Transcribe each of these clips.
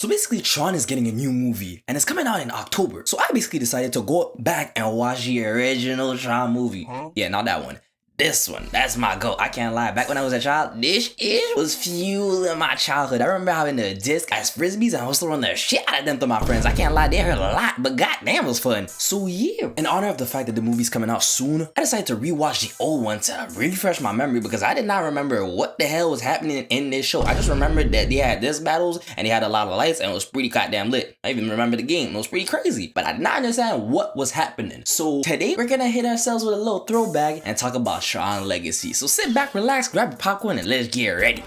So basically, Tron is getting a new movie, and it's coming out in October. So I basically decided to go back and watch the original Tron movie. Yeah, not that one. This one, that's my goal. I can't lie. Back when I was a child, this was fueling my childhood. I remember having the disc as frisbees and I was throwing the shit out of them to my friends. I can't lie, they hurt a lot, but goddamn, it was fun. So yeah, in honor of the fact that the movie's coming out soon, I decided to rewatch the old one to refresh my memory because I did not remember what the hell was happening in this show. I just remembered that they had disc battles and they had a lot of lights and it was pretty goddamn lit. I even remember the game. It was pretty crazy, but I did not understand what was happening. So today we're gonna hit ourselves with a little throwback and talk about Tron Legacy. So sit back, relax, grab your popcorn, and let's get ready.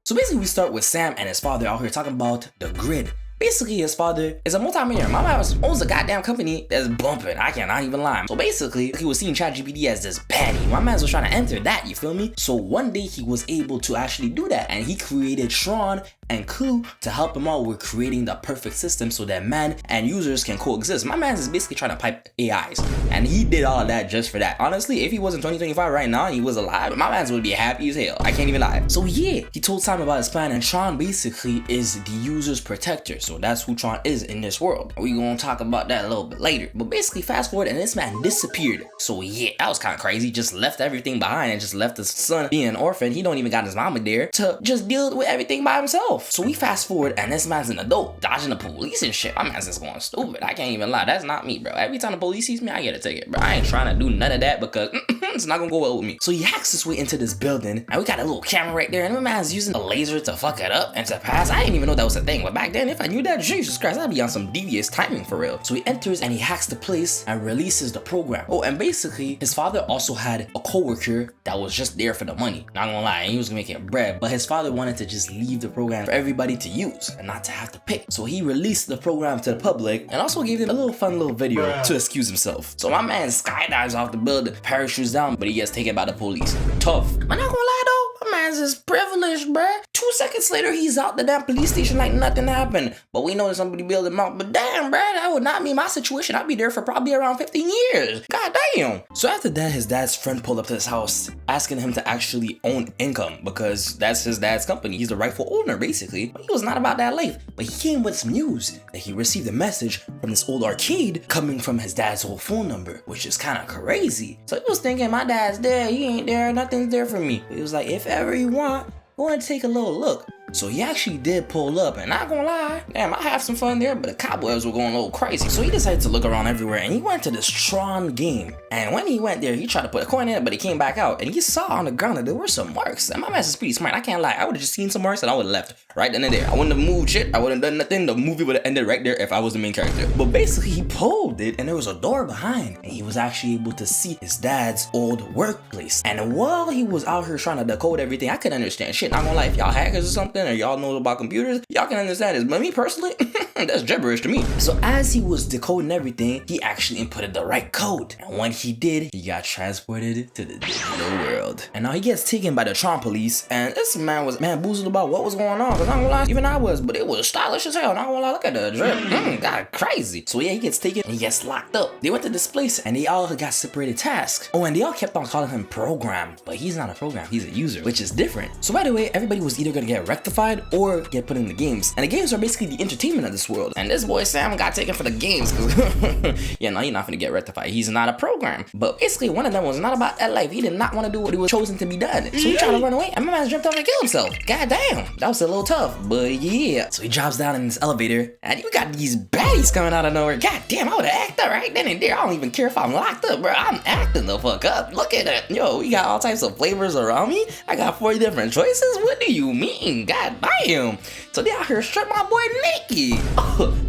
So basically we start with Sam and his father out here talking about the grid. Basically, his father is a multi-millionaire. My man owns a goddamn company that's bumping. I cannot even lie. So basically, he was seeing ChatGPT as this baddie. My man was trying to enter that, you feel me? So one day he was able to actually do that. And he created Tron and Clu to help him out with creating the perfect system so that man and users can coexist. My man is basically trying to pipe AIs. And he did all of that just for that. Honestly, if he was in 2025 right now and he was alive, my man would be happy as hell. I can't even lie. So yeah, he told Sam about his plan, and Tron basically is the user's protector. So that's who Tron is in this world. We gonna talk about that a little bit later. But basically, fast forward, and this man disappeared. So yeah, that was kind of crazy. Just left everything behind and just left his son being an orphan. He don't even got his mama there to just deal with everything by himself. So we fast forward, and this man's an adult, dodging the police and shit. My man's just going stupid. I can't even lie. That's not me, bro. Every time the police sees me, I get a ticket, bro. I ain't trying to do none of that because it's not gonna go well with me. So he hacks his way into this building, and we got a little camera right there, and my man's using a laser to fuck it up and to pass. I didn't even know that was a thing, but back then, if I knew that, Jesus Christ, I'd be on some devious timing for real. So he enters and he hacks the place and releases the program. Oh, and basically, his father also had a coworker that was just there for the money. Not gonna lie, he was making bread, but his father wanted to just leave the program for everybody to use and not to have to pick. So he released the program to the public and also gave them a little fun little video to excuse himself. So my man skydives off the building, parachutes down, but he gets taken by the police. Tough. I'm not gonna lie though, my man's just privileged, bruh. 2 seconds later, he's out the damn police station like nothing happened. But we know that somebody bailed him out. But damn, bruh, that would not be my situation. I'd be there for probably around 15 years. God damn. So after that, his dad's friend pulled up to his house, asking him to actually own income because that's his dad's company. He's the rightful owner, basically. But he was not about that life. But he came with some news that he received a message from this old arcade coming from his dad's old phone number, which is kind of crazy. So he was thinking, my dad's there, he ain't there, nothing's there for me. He was like, if ever you want, I want to take a little look. So he actually did pull up, and not gonna lie, damn, I had some fun there, but the cobwebs were going a little crazy. So he decided to look around everywhere, and he went to this Tron game. And when he went there, he tried to put a coin in it, but he came back out, and he saw on the ground that there were some marks. And my man is pretty smart, I can't lie. I would have just seen some marks, and I would have left right then and there. I wouldn't have moved shit, I wouldn't have done nothing. The movie would have ended right there if I was the main character. But basically, he pulled it, and there was a door behind, and he was actually able to see his dad's old workplace. And while he was out here trying to decode everything, I couldn't understand shit. Not gonna lie, if y'all hackers or something, or y'all know about computers, y'all can understand this, but me personally, that's gibberish to me. So as he was decoding everything, he actually inputted the right code, and when he did, he got transported to the digital world. And now he gets taken by the Tron police, and this man was bamboozled about what was going on, because I'm gonna lie, even I was, but it was stylish as hell. Not gonna lie, look at the drip, got crazy. So yeah, he gets taken and he gets locked up. They went to this place and they all got separated tasks. Oh, and they all kept on calling him program, but he's not a program, he's a user, which is different. So by the way, everybody was either gonna get rectified or get put in the games, and the games are basically the entertainment of this world. And this boy Sam got taken for the games because yeah, no, he's not gonna get rectified. He's not a program. But basically, one of them was not about that life. He did not want to do what he was chosen to be done. So he tried to run away, and my man jumped off and killed himself. God damn, that was a little tough, but yeah. So he drops down in this elevator, and you got these baddies coming out of nowhere. God damn, I would have acted right then and there. I don't even care if I'm locked up, bro. I'm acting the fuck up. Look at it, yo. We got all types of flavors around me. I got 40 different choices. What do you mean? God damn. So they out here strip my boy naked.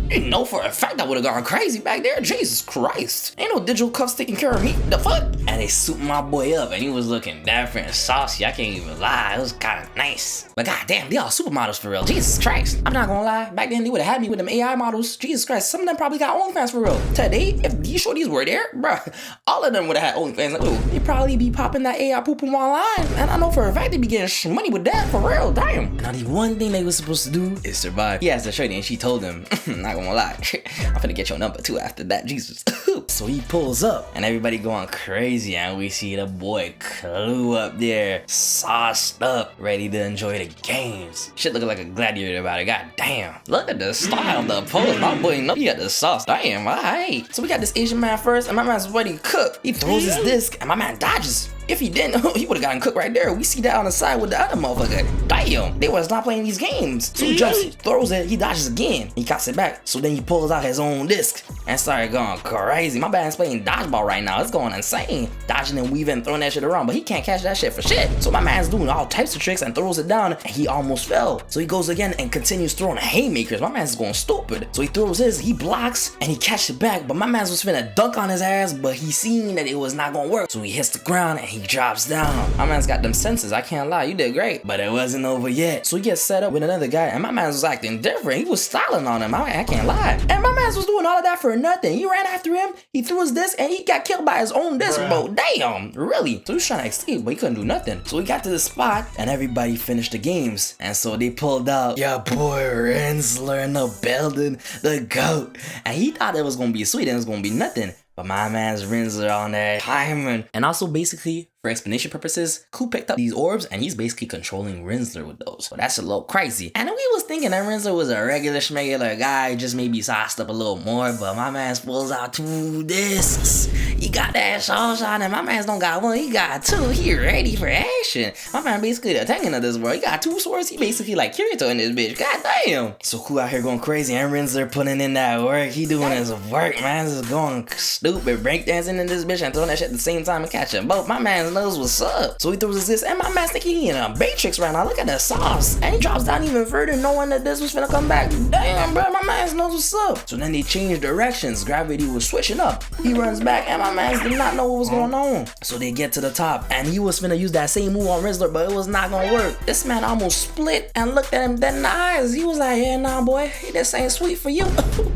You know for a fact I would have gone crazy back there. Jesus Christ. Ain't no digital cuffs taking care of me. The fuck? And they souped my boy up and he was looking different and saucy. I can't even lie. It was kind of nice. But goddamn, they all supermodels for real. Jesus Christ. I'm not gonna lie. Back then they would have had me with them AI models. Jesus Christ. Some of them probably got OnlyFans for real. Today, if these shorties were there, bruh, all of them would have had OnlyFans. Like, ooh, they probably be popping that AI poo-poo online. And I know for a fact they be getting money with that for real. Damn. Now the one thing they was supposed to do is survive. He asked the shorty and she told him, not gonna lie, I'm finna get your number too after that. Jesus. So he pulls up and everybody going crazy and we see the boy Clu up there, sauced up, ready to enjoy the games. Shit looking like a gladiator about it. God damn. Look at the style of the pose. My boy know he got the sauce. Damn, alright. So we got this Asian man first and my man's ready to cook. He throws his disc and my man dodges. If he didn't, he would have gotten cooked right there. We see that on the side with the other motherfucker. Damn, they was not playing these games. So he jumps, throws it, he dodges again. He cuts it back. So then he pulls out his own disc and started going crazy. My man's playing dodgeball right now. It's going insane. Dodging and weaving, throwing that shit around, but he can't catch that shit for shit. So my man's doing all types of tricks and throws it down and he almost fell. So he goes again and continues throwing haymakers. My man's going stupid. So he throws his, he blocks and he catches it back, but my man's was finna dunk on his ass, but he seen that it was not gonna work. So he hits the ground and he drops down. My man's got them senses, I can't lie, you did great. But it wasn't over yet. So he gets set up with another guy and my man's was acting different. He was styling on him, I can't lie. And my man's was doing all of that for nothing. He ran after him, he threw his disc and he got killed by his own disc, bro. Damn, really? So he was trying to escape, but he couldn't do nothing. So he got to the spot and everybody finished the games. And so they pulled out your boy Rinzler in the building, the GOAT. And he thought it was gonna be sweet and it was gonna be nothing. But my man's Rinzler on that diamond. And also basically, for explanation purposes, Clu picked up these orbs and he's basically controlling Rinzler with those. So that's a little crazy. And we was thinking that Rinzler was a regular schmegular guy, just maybe sauced up a little more, but my man's pulls out 2 discs. He got that sauce on him. My man's don't got 1, he got 2. He ready for action. My man basically the Tekken of this world. He got 2 swords. He basically like Kirito in this bitch. God damn. So Clu out here going crazy and Rinzler putting in that work. He doing his work, man. Just going stupid breakdancing in this bitch and throwing that shit at the same time and catching both. My man's knows what's up. So he throws his disc and my man's thinking he in a Matrix right now. Look at the sauce. And he drops down even further knowing that this was finna come back. Damn, bro, my man's knows what's up. So then they changed directions. Gravity was switching up. He runs back and my man's did not know what was going on. So they get to the top and he was finna use that same move on Rinzler, but it was not gonna work. This man almost split and looked at him dead in the eyes. He was like, yeah, nah, boy, this ain't sweet for you.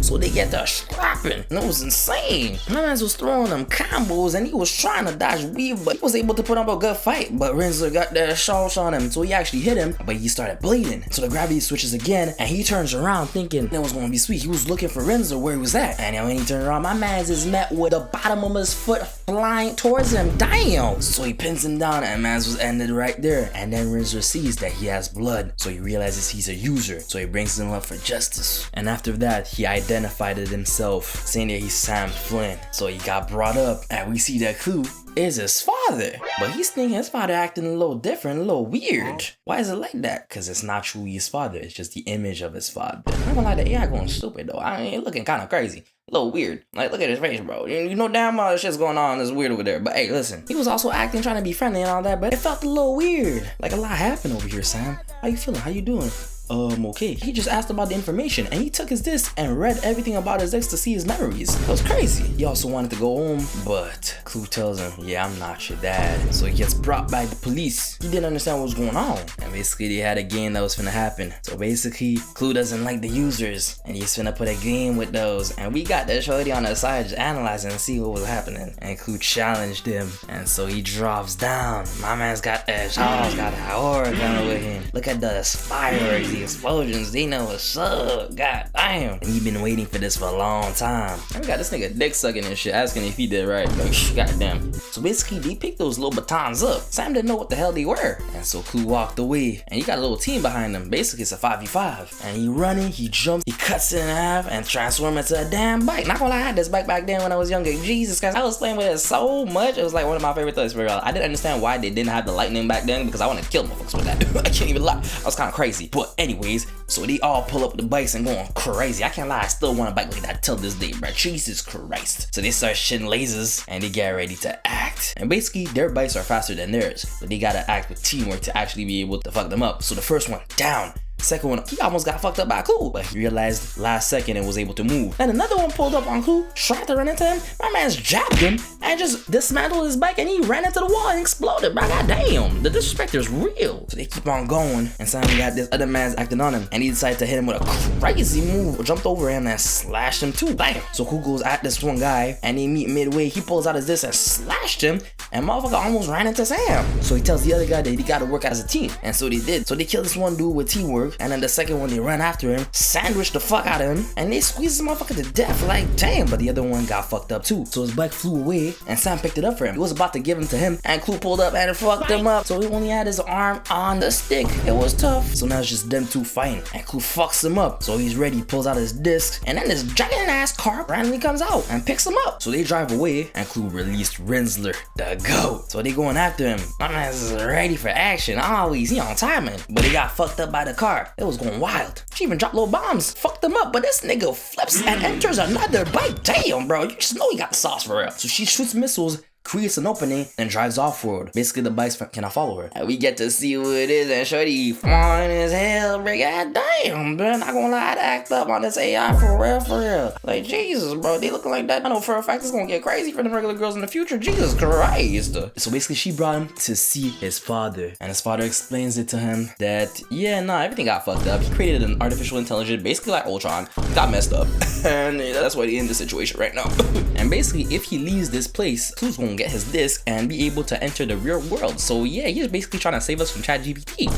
So they get to scrapping. And it was insane. My man's was throwing them combos and he was trying to dodge weave, but he was able to put up a good fight. But Rinzler got that sauce on him, so he actually hit him, but he started bleeding. So the gravity switches again and he turns around thinking it was gonna be sweet. He was looking for Rinzler where he was at. And then when he turned around, my man's is met with the bottom of his foot flying towards him. Damn! So he pins him down and man's was ended right there. And then Rinzler sees that he has blood, so he realizes he's a user. So he brings him up for justice. And after that, he identified it himself, saying that he's Sam Flynn. So he got brought up and we see that Clu is his father. But he's thinking his father acting a little different, a little weird. Why is it like that? Because it's not truly his father, it's just the image of his father. I'm not gonna lie, the AI going stupid though. I mean, looking kind of crazy. A little weird. Like, look at his face, bro. You know damn well shit's going on. It's weird over there. But hey, listen. He was also acting, trying to be friendly and all that, but it felt a little weird. Like a lot happened over here, Sam. How you feeling? How you doing? Okay. He just asked about the information and he took his disc and read everything about his ex to see his memories. It was crazy. He also wanted to go home, but Clu tells him, yeah, I'm not your dad. So he gets brought by the police. He didn't understand what was going on. And basically they had a game that was finna happen. So basically, Clu doesn't like the users and he's finna put a game with those. And we got that shorty on the side just analyzing and see what was happening. And Clu challenged him. And so he drops down. My man's got that Charles, got that aura coming with him. Look at the fireworks. The explosions, they know what's up. God damn. And he been waiting for this for a long time. And we got this nigga dick sucking and shit, asking if he did right. Like, god damn. So basically, they picked those little batons up. Sam didn't know what the hell they were. And so Clu walked away. And he got a little team behind him. Basically, it's a 5v5. And he running, he jumps, he cuts it in half and transforms into a damn bike. Not gonna lie, I had this bike back then when I was younger. Jesus Christ, I was playing with it so much. It was like one of my favorite toys for real. I didn't understand why they didn't have the lightning back then because I wanted to kill motherfuckers with that. I can't even lie. I was kind of crazy. But anyways, so they all pull up with the bikes and going crazy. I can't lie, I still want a bike like that till this day, bro. Jesus Christ. So they start shitting lasers and they get ready to act. And basically, their bikes are faster than theirs, but they gotta act with teamwork to actually be able to fuck them up. So the first one, down. second one, he almost got fucked up by Clu, but he realized last second and was able to move. And another one pulled up on Clu, tried to run into him. My man's jabbed him and just dismantled his bike, and he ran into the wall and exploded, bro. Goddamn, the disrespect is real. So they keep on going, and suddenly got this other man's acting on him, and he decided to hit him with a crazy move, jumped over him and slashed him too. Bam. So Clu goes at this one guy, and they meet midway. He pulls out his disc and slashed him, and motherfucker almost ran into Sam. So he tells the other guy that he gotta work as a team, and so they did. So they kill this one dude with teamwork, and then the second one they run after him, sandwich the fuck out of him, and they squeeze this motherfucker to death. Like damn, but the other one got fucked up too. So his bike flew away, and Sam picked it up for him. He was about to give him to him, and Clu pulled up and fucked him up. So he only had his arm on the stick. It was tough. So now it's just them two fighting, and Clu fucks him up. So he's ready, pulls out his disc, and then this giant ass car randomly comes out and picks him up. So they drive away, and Clu released Rinzler, the GOAT. So they going after him. My man's ready for action. Always, he on timing. But he got fucked up by the car. It was going wild. She even dropped little bombs, fucked him up. But this nigga flips and enters another bike. Damn, bro, you just know he got the sauce for real. So she shoots missiles, creates an opening, and drives off-road. Basically, the bikes cannot follow her. And we get to see who it is, and shorty fine as hell, bro. God damn, bro. Not gonna lie, I had to act up on this AI for real, for real. Like, Jesus, bro. They looking like that. I know for a fact it's gonna get crazy for the regular girls in the future. Jesus Christ. So basically, she brought him to see his father. And his father explains it to him that, yeah, nah, everything got fucked up. He created an artificial intelligence, basically like Ultron. Got messed up. And that's why he's in this situation right now. And basically, if he leaves this place, Clu's gonna get his disc and be able to enter the real world. So yeah, he's basically trying to save us from ChatGPT.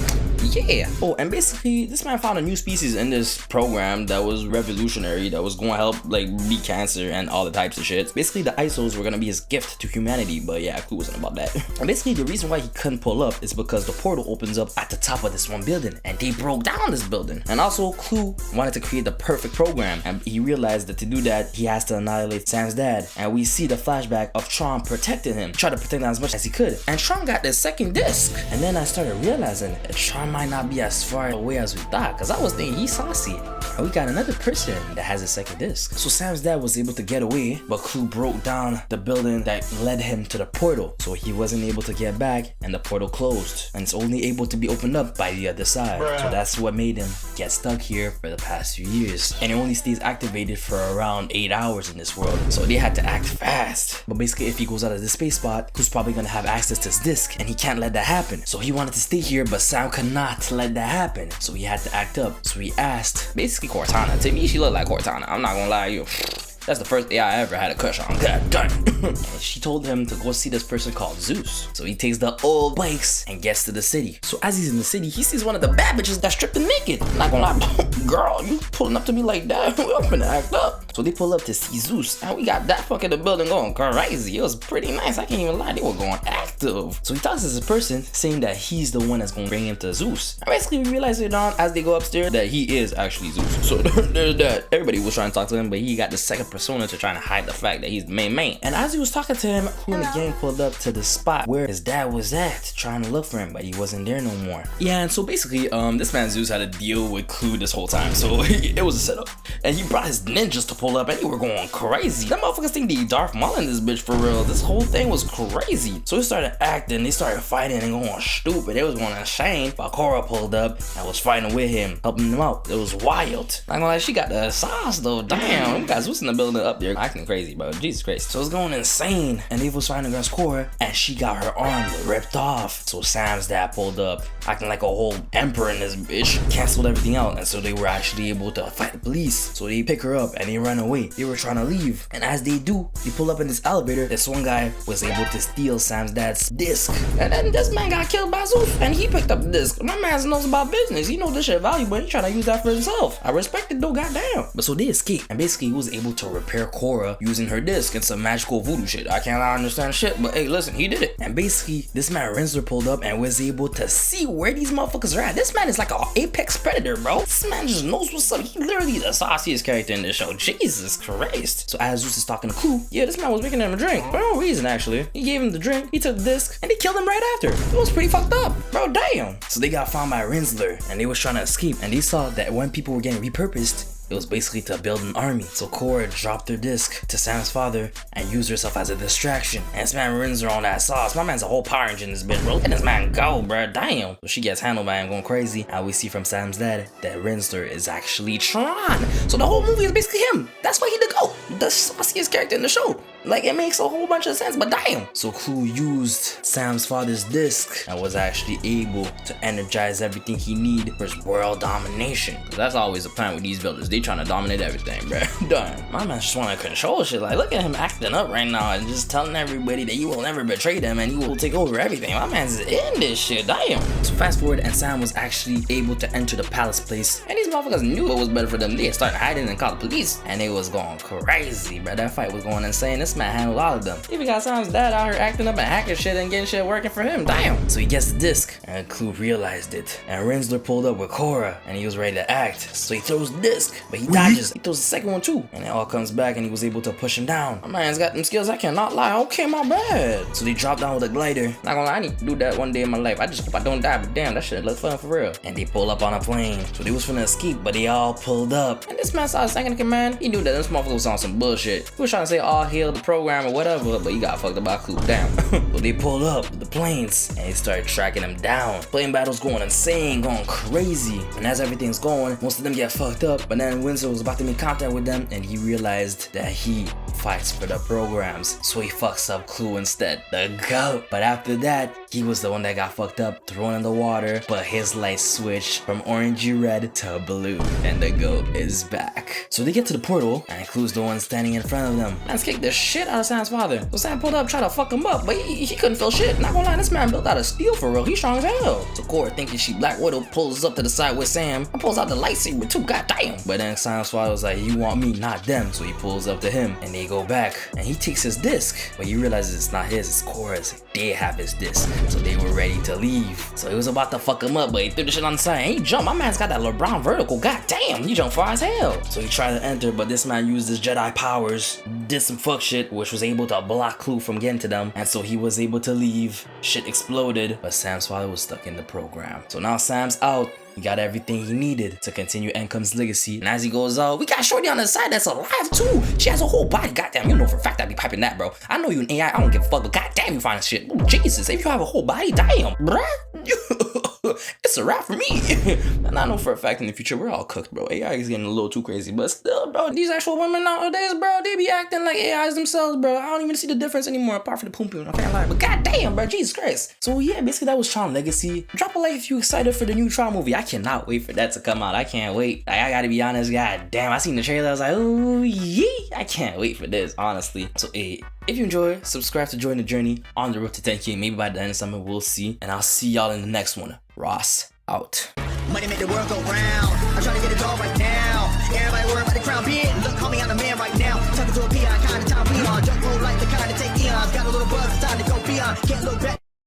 Yeah. Oh, and basically this man found a new species in this program that was revolutionary, that was going to help like beat cancer and all the types of shit. Basically the ISOs were going to be his gift to humanity, but yeah, Clu wasn't about that. And basically the reason why he couldn't pull up is because the portal opens up at the top of this one building, and they broke down this building. And also Clu wanted to create the perfect program, and he realized that to do that he has to annihilate Sam's dad. And we see the flashback of Tron protecting him, try to protect him as much as he could. And Tron got the second disc, and then I started realizing that Tron might not be as far away as we thought, because I was thinking he's saucy. And we got another person that has a second disc. So Sam's dad was able to get away, but Clu broke down the building that led him to the portal, so he wasn't able to get back, and the portal closed, and it's only able to be opened up by the other side. So that's what made him get stuck here for the past few years, and it only stays activated for around 8 hours in this world, so they had to act fast. But basically if he goes out of this space spot, Clu's probably gonna have access to his disc, and he can't let that happen. So he wanted to stay here, but Sam could not let that happen, so he had to act up. So he asked basically Cortana. To me she looked like Cortana, I'm not gonna lie to you. That's the first AI I ever had a crush on. God damn. And she told him to go see this person called Zeus. So he takes the old bikes and gets to the city. So as he's in the city, he sees one of the bad bitches that's stripped naked. I'm not gonna lie, girl, you pulling up to me like that? I'm gonna act up. So they pull up to see Zeus, and we got that fuck in the building going crazy. It was pretty nice, I can't even lie, they were going active. So he talks to this person saying that he's the one that's gonna bring him to Zeus. And basically we realize later on as they go upstairs that he is actually Zeus. So there's that. Everybody was trying to talk to him, but he got the second persona to try to hide the fact that he's the main. And as he was talking to him, Clu and the gang pulled up to the spot where his dad was at, trying to look for him, but he wasn't there no more. Yeah, and so basically, this man Zeus had a deal with Clu this whole time, so it was a setup. And he brought his ninjas to pull up, and they were going crazy. Them motherfuckers think they Darth Maul in this bitch for real. This whole thing was crazy. So he started acting, they started fighting and going stupid. They was going insane. But Korra pulled up and was fighting with him, helping him out. It was wild. Not gonna lie, she got the sauce though. Damn, we got Zeus in the building up there acting crazy, bro. Jesus Christ. So it's going insane, and they was fighting against Korra, and she got her arm ripped off. So Sam's dad pulled up, acting like a whole emperor in this bitch, canceled everything out, and so they were actually able to fight the police. So they pick her up and they run away. They were trying to leave, and as they do, they pull up in this elevator. This one guy was able to steal Sam's dad's disc, and then this man got killed by Zeus, and he picked up the disc. My man knows about business. He knows this shit valuable. He trying to use that for himself. I respect it though, goddamn. But so they escaped, and basically he was able to repair Korra using her disc and some magical voodoo shit. I can't understand shit, but hey, listen, he did it. And basically this man Rinzler pulled up and was able to see where these motherfuckers are at. This man is like an apex predator, bro. This man just knows what's up. He literally the sauciest character in this show. Jesus Christ. So as Zeus is talking to Clu, yeah, this man was making him a drink for no reason actually. He gave him the drink, he took the disc, and he killed him right after. It was pretty fucked up, bro. Damn. So they got found by Rinzler, and they was trying to escape, and they saw that when people were getting repurposed, It was basically to build an army. So Cora dropped her disc to Sam's father and used herself as a distraction. And this man Rinzler on that sauce. My man's a whole power engine in this bitch, bro. Let this man go, bro. Damn. So she gets handled by him going crazy. And we see from Sam's dad that Rinzler is actually Tron. So the whole movie is basically him. That's why he the GOAT. The sauciest character in the show. Like, it makes a whole bunch of sense, but damn. So Clu used Sam's father's disc and was actually able to energize everything he needed for his world domination. That's always the plan with these builders. They trying to dominate everything, bro. Damn. My man just want to control shit. Like, look at him acting up right now and just telling everybody that you will never betray them and you will take over everything. My man's in this shit, damn. So fast forward, and Sam was actually able to enter the palace place. And these motherfuckers knew it was better for them. They started hiding and called the police. And they was going crazy, bro. That fight was going insane. This man handled all of them. Even got Sam's dad out here acting up and hacking shit and getting shit working for him. Damn. So he gets the disc and Clu realized it. And Rinzler pulled up with Cora and he was ready to act. So he throws the disc, but he dodges. He throws the second one too. And it all comes back and he was able to push him down. My man's got them skills, I cannot lie. Okay, my bad. So they dropped down with a glider. Not gonna lie, I need to do that one day in my life. I just hope I don't die, but damn, that shit look fun for real. And they pull up on a plane. So they was finna escape, but they all pulled up. And this man started second in command. He knew that this motherfucker was on some bullshit. He was trying to say all hail the program or whatever, but he got fucked up by Clu. Damn. So they pulled up with the planes and they started tracking them down. Plane battles going insane, going crazy. And as everything's going, most of them get fucked up. But then Rinzler was about to make contact with them and he realized that he fights for the programs. So he fucks up Clu instead. The GOAT. But after that, he was the one that got fucked up, thrown in the water, but his light switched from orangey red to blue. And the GOAT is back. So they get to the portal and Clu's the one standing in front of them. Man's kicked the shit out of Sam's father. So Sam pulled up, tried to fuck him up, but he couldn't feel shit. Not gonna lie, this man built out of steel for real. He's strong as hell. So Cora, thinking she Black Widow, pulls up to the side with Sam and pulls out the lightsaber too. God damn. But then Sam's father was like, you want me, not them. So he pulls up to him and they go back and he takes his disc, but he realizes it's not his, it's Cora's. They have his disc. So they were ready to leave. So he was about to fuck him up, but he threw the shit on the side and he jumped. My man's got that LeBron vertical. God damn, he jumped far as hell. So he tried to enter, but this man used his Jedi powers, did some fuck shit, which was able to block Clu from getting to them. And so he was able to leave. Shit exploded, but Sam's father was stuck in the program. So now Sam's out. He got everything he needed to continue Encome's legacy. And as he goes out, we got Shorty on the side that's alive too. She has a whole body. Goddamn, you know for a fact I'd be piping that, bro. I know you an AI. I don't give a fuck, but goddamn, you find shit. Oh, Jesus, if you have a whole body, damn, bruh. It's a wrap for me. And I know for a fact in the future we're all cooked, bro. AI is getting a little too crazy, but still, bro, these actual women nowadays, bro, they be acting like AIs themselves, bro. I don't even see the difference anymore apart from the poom poom. I can't lie, but goddamn, bro, Jesus Christ. So yeah, basically that was Tron Legacy. Drop a like if you excited for the new Tron movie. I cannot wait for that to come out. I can't wait. Like, I gotta be honest, goddamn, I seen the trailer. I was like, oh yeah, I can't wait for this, honestly. So hey, if you enjoy, subscribe to join the journey on the road to 10K. Maybe by the end of summer we'll see, and I'll see y'all in the next one. Ross out. Money make the world go round. I'm trying to get it all right now. Everybody worry about the crown being. Look, call me, I'm the man right now. Talking to a peon, kind of time we on. Jump roll like the kind of take eons. Got a little buzz, it's time to go beyond. Can't look back.